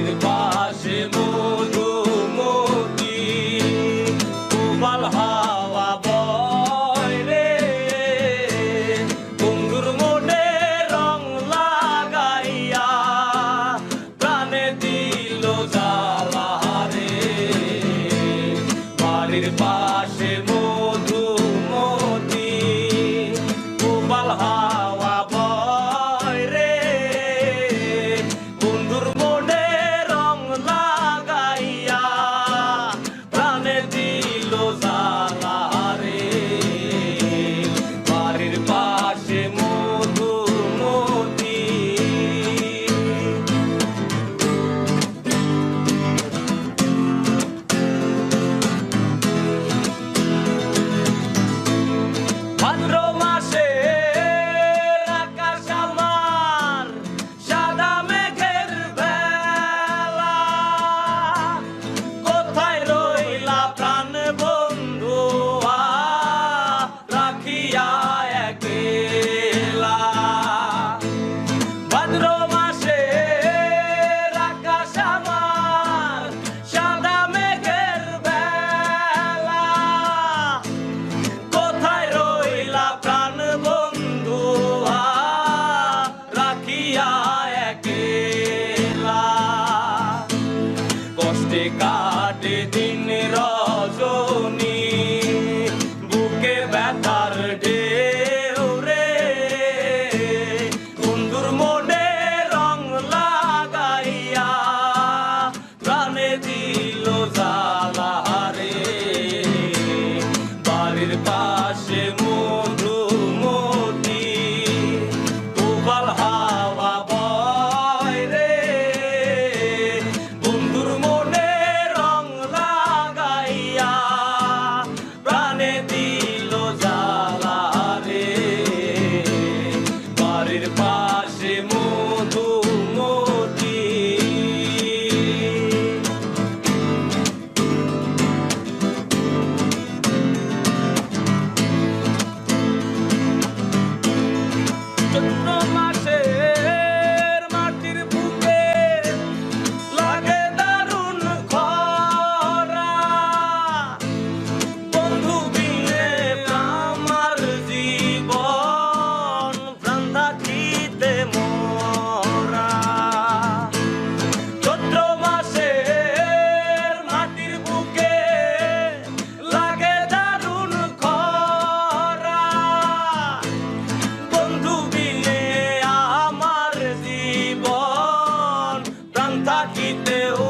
বাড়ির পাশে মধুমতি উবাল হাওয়া বয় রে বন্ধুর মনে রং লাগাইয়া প্রাণে দিল জ্বালা রে বাড়ির পাশে মধুমতি উবাল হাওয়া বয় রে বন্ধুর মনে রং লাগাইয়া প্রাণে দিল জ্বালা রে বাড়ির পাশে মধুমতি ভাদ্র মাসে আকাশ আমার সাদা মেঘের বেলা কোথায় রইলা প্রাণ বন্ধু রাখিয়া একলা ভাদ্র মাসে আকাশ আমার সাদা মেঘের বেলা কোথায় রইলা প্রাণ বন্ধু রাখিয়া একলা কষ্টে কাটে দিন রজনী বুকে ব্যথার ঢেউ রে বন্ধুর মনে রং লাগাইয়া প্রাণে দিল জ্বালা রে বাড়ির পাশে মধুমতি উবাল হাওয়া বয় রে বন্ধুর মনে রং লাগাইয়া প্রাণে দিল জ্বালা রে বাড়ির পাশে মধুমতি চৈত্র মাসের মাটির বুকে লাগে দারুণ খরা বন্ধু বিনে আমার জীবন প্রাণ থাকিতে মরা চৈত্র মাসের মাটির বুকে লাগে দারুণ খরা বন্ধু বিনে আমার জীবন প্রাণ থাকিতেও